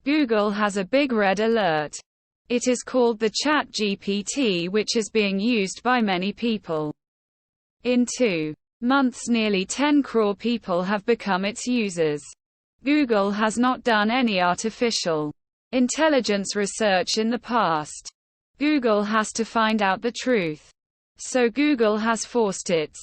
Google has a big red alert. It is called the ChatGPT, which is being used by many people. In 2 months, nearly 10 crore people have become its users. Google has not done any artificial intelligence research in the past. Google has to find out the truth. So Google has forced its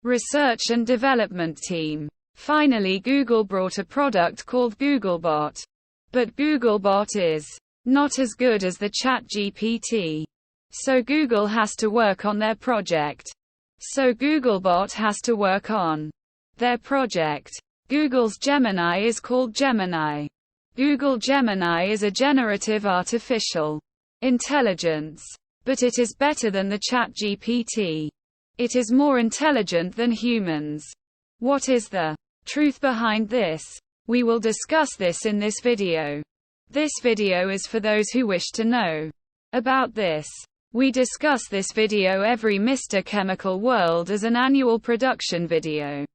research and development team. Finally, Google brought a product called Googlebot. But Googlebot is not as good as the ChatGPT. So Google has to work on their project. So Googlebot has to work on their project. Google's Gemini is called Gemini. Google Gemini is a generative artificial intelligence. But it is better than the ChatGPT. It is more intelligent than humans. What is the truth behind this? We will discuss this in this video. This video is for those who wish to know about this. We discuss this video every Mr. Chemical World as an annual production video.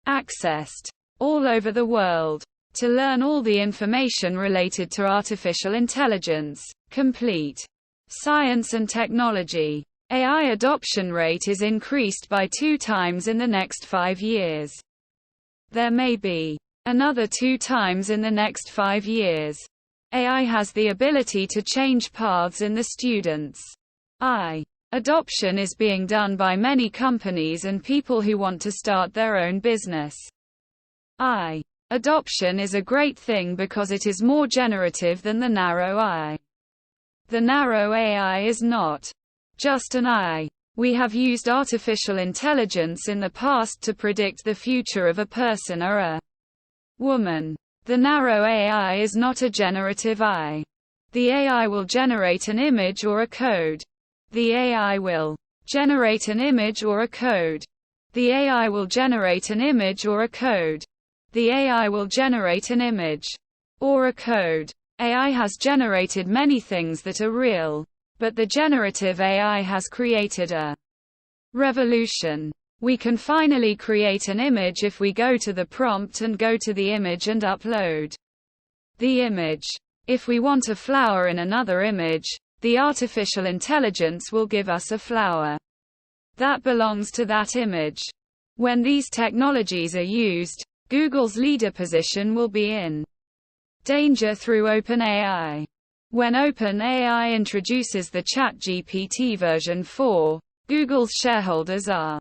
Accessed all over the world. To learn all the information related to artificial intelligence, complete science and technology. AI adoption rate is increased by 2 times in the next 5 years. There may be another 2 times in the next 5 years. AI has the ability to change paths in the students' AI adoption is being done by many companies and people who want to start their own business. AI adoption is a great thing because it is more generative than the narrow AI. The narrow AI is not just an AI. We have used artificial intelligence in the past to predict the future of a person or a woman. The narrow AI is not a generative AI. The AI will generate an image or a code. The AI will generate an image or a code. The AI will generate an image or a code. The AI will generate an image or a code. AI has generated many things that are real, but the generative AI has created a revolution. We can finally create an image if we go to the prompt and go to the image and upload the image. If we want a flower in another image, the artificial intelligence will give us a flower that belongs to that image. When these technologies are used, Google's leader position will be in danger through OpenAI. When OpenAI introduces the ChatGPT version 4, Google's shareholders are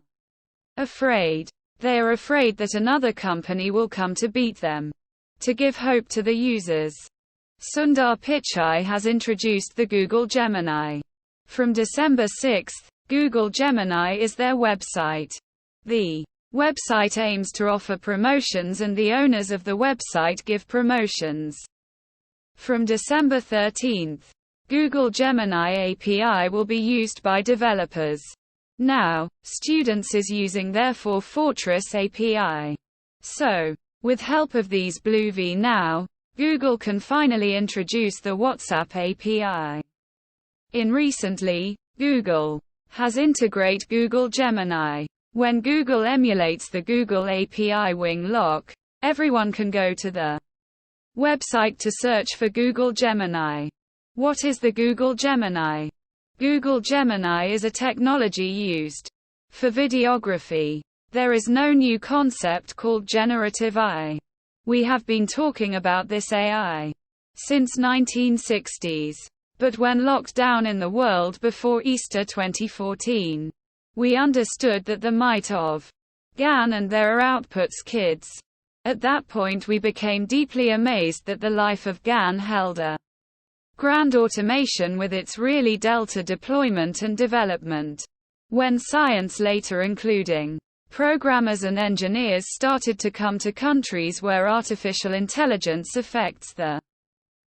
afraid. They are afraid that another company will come to beat them. To give hope to the users, Sundar Pichai has introduced the Google Gemini. From December 6, Google Gemini is their website. The website aims to offer promotions and the owners of the website give promotions. From December 13, Google Gemini API will be used by developers. Now, students is using their Fortress API. So, with help of these Blue V now, Google can finally introduce the WhatsApp API. In recently, Google has integrate Google Gemini. When Google emulates the Google API wing lock, everyone can go to the website to search for Google Gemini. What is the Google Gemini? Google Gemini is a technology used for videography. There is no new concept called generative AI. We have been talking about this AI since 1960s. But when locked down in the world before Easter 2014, we understood that the might of GAN and their outputs kids. At that point we became deeply amazed that the life of GAN held a grand automation with its really delta deployment and development. When science later including programmers and engineers started to come to countries where artificial intelligence affects the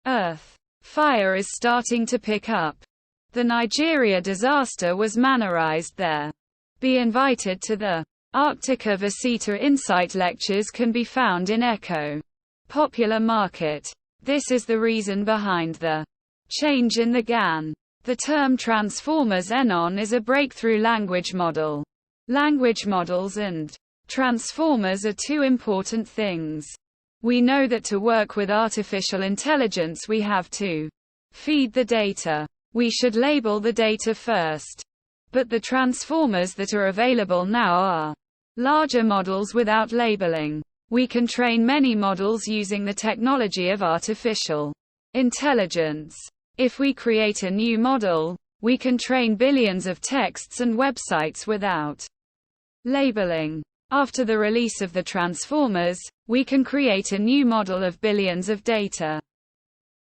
earth, fire is starting to pick up. The Nigeria disaster was mannerized there. Be invited to the Arctica Visita Insight lectures can be found in Echo Popular Market. This is the reason behind the change in the GAN. The term transformers (NON) is a breakthrough language model. Language models and transformers are two important things. We know that to work with artificial intelligence we have to feed the data. We should label the data first. But the transformers that are available now are larger models without labeling. We can train many models using the technology of artificial intelligence. If we create a new model, we can train billions of texts and websites without labeling. After the release of the transformers, we can create a new model of billions of data.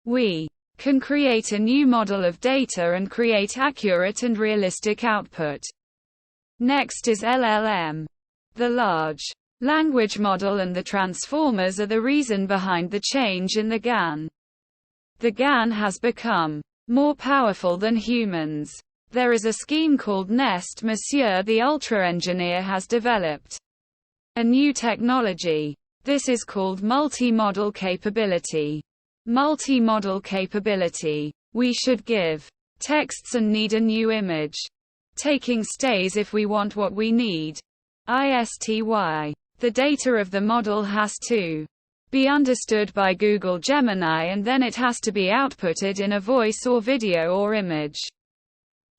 We can create a new model of data and create accurate and realistic output. Next is LLM. The large language model and the transformers are the reason behind the change in the GAN. The GAN has become more powerful than humans. There is a scheme called NEST. Monsieur the Ultra engineer has developed a new technology. This is called multi-model capability. Multi-model capability. We should give texts and need a new image. Taking stays if we want what we need. ISTY. The data of the model has to be understood by Google Gemini and then it has to be outputted in a voice or video or image.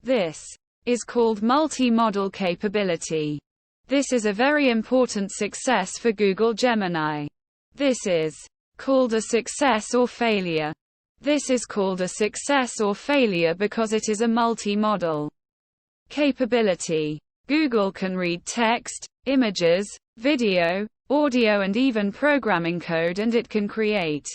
This is called multi-model capability. This is a very important success for Google Gemini. This is called a success or failure. This is called a success or failure because it is a multi-model capability. Google can read text, images, video, audio and even programming code, and it can create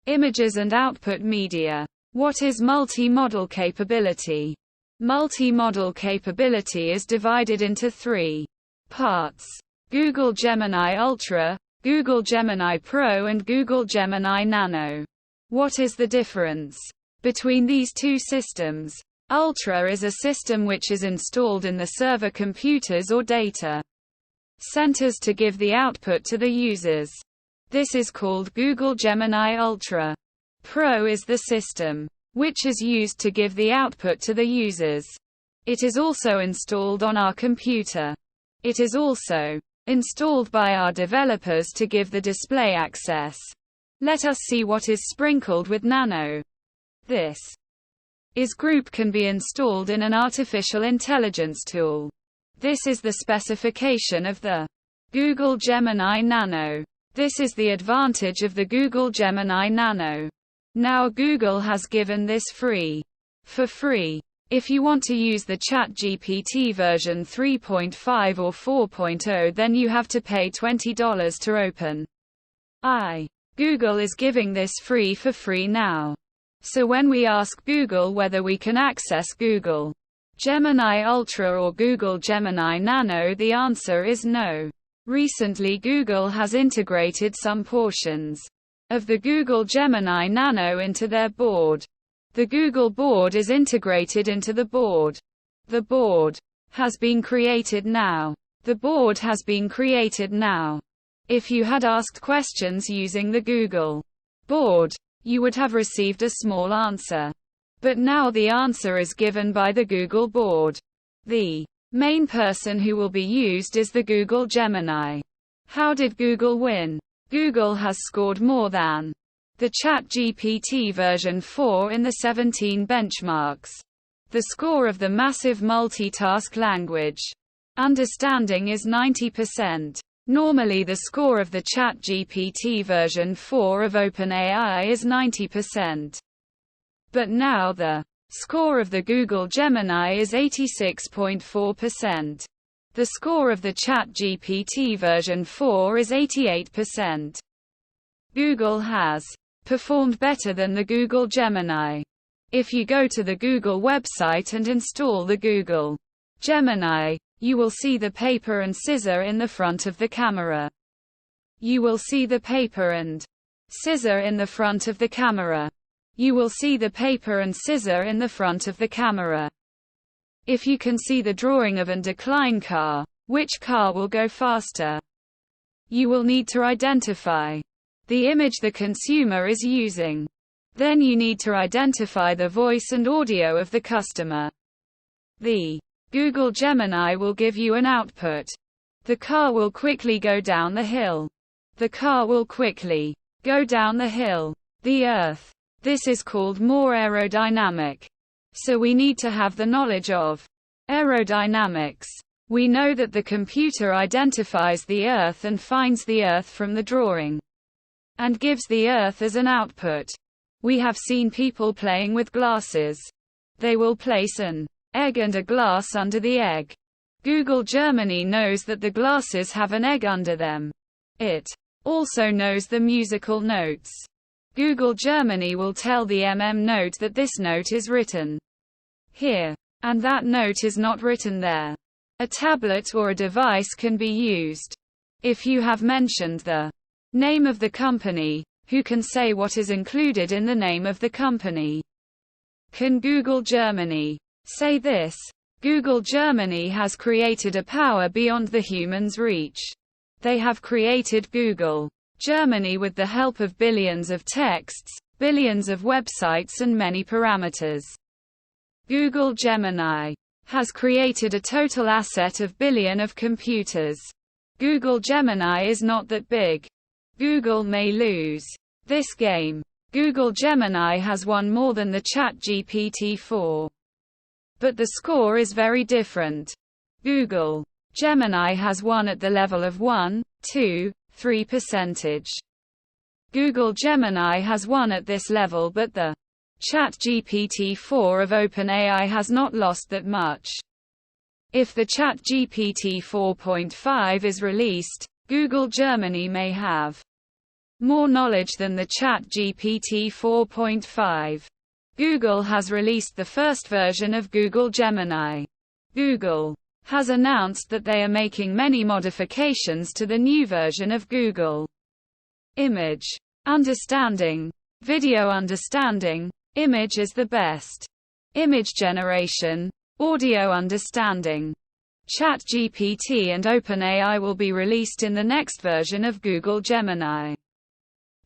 images and output media. What is multi-model capability? Multi-model capability is divided into three parts: Google Gemini Ultra, Google Gemini Pro and Google Gemini Nano. What is the difference between these two systems? Ultra is a system which is installed in the server computers or data centers to give the output to the users. This is called Google Gemini Ultra. Pro is the system which is used to give the output to the users. It is also installed on our computer. It is also installed by our developers to give the display access. Let us see what is sprinkled with Nano. This group can be installed in an artificial intelligence tool. This is the specification of the Google Gemini Nano. This is the advantage of the Google Gemini Nano. Now Google has given this for free. If you want to use the ChatGPT version 3.5 or 4.0, then you have to pay $20 to open. Google is giving this for free now. So when we ask Google whether we can access Google Gemini Ultra or Google Gemini Nano, the answer is no. Recently Google has integrated some portions of the Google Gemini Nano into their board. The Google board is integrated into the board. The board has been created now. The board has been created now. If you had asked questions using the Google board, you would have received a small answer. But now the answer is given by the Google board. The main person who will be used is the Google Gemini. How did Google win? Google has scored more than the ChatGPT version 4 in the 17 benchmarks. The score of the massive multitask language understanding is 90%. Normally the score of the ChatGPT version 4 of OpenAI is 90%. But now the score of the Google Gemini is 86.4%. The score of the ChatGPT version 4 is 88%. Google has performed better than the Google Gemini. If you go to the Google website and install the Google Gemini, you will see the paper and scissor in the front of the camera. You will see the paper and scissor in the front of the camera. You will see the paper and scissor in the front of the camera. If you can see the drawing of a decline car, which car will go faster? You will need to identify the image the consumer is using. Then you need to identify the voice and audio of the customer. The Google Gemini will give you an output. The car will quickly go down the hill. The car will quickly go down the hill. The Earth. This is called more aerodynamic. So we need to have the knowledge of aerodynamics. We know that the computer identifies the Earth and finds the Earth from the drawing, and gives the Earth as an output. We have seen people playing with glasses. They will place an egg and a glass under the egg. Google Gemini knows that the glasses have an egg under them. It also knows the musical notes. Google Gemini will tell the note that this note is written here, and that note is not written there. A tablet or a device can be used. If you have mentioned the name of the company, who can say what is included in the name of the company? Can Google Gemini say this? Google Gemini has created a power beyond the human's reach. They have created Google Gemini with the help of billions of texts, billions of websites and many parameters. Google Gemini has created a total asset of billion of computers. Google Gemini is not that big. Google may lose this game. Google Gemini has won more than the ChatGPT4. But the score is very different. Google Gemini has won at the level of 1, 2, 3%. Google Gemini has won at this level, but the ChatGPT4 of OpenAI has not lost that much. If the ChatGPT 4.5 is released, Google Gemini may have more knowledge than the ChatGPT 4.5. Google has released the first version of Google Gemini. Google has announced that they are making many modifications to the new version of Google. Image understanding, video understanding, image is the best. Image generation, audio understanding. ChatGPT and OpenAI will be released in the next version of Google Gemini.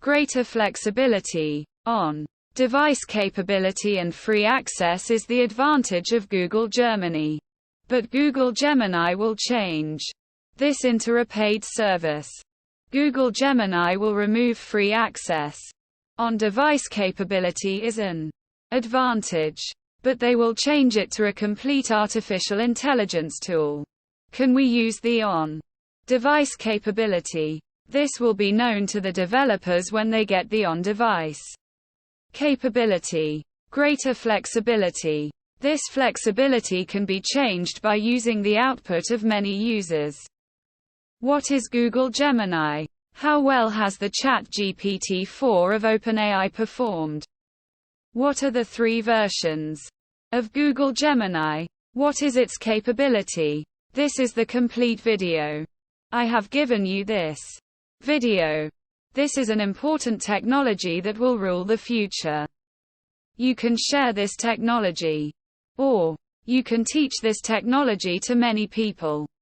Greater flexibility on device capability and free access is the advantage of Google Gemini. But Google Gemini will change this into a paid service. Google Gemini will remove free access on device capability is an advantage, but they will change it to a complete artificial intelligence tool. Can we use the on device capability? This will be known to the developers when they get the on device capability. Greater flexibility. This flexibility can be changed by using the output of many users. What is Google Gemini? How well has the ChatGPT4 of OpenAI performed? What are the 3 versions of Google Gemini? What is its capability? This is the complete video. I have given you this video. This is an important technology that will rule the future. You can share this technology, or you can teach this technology to many people.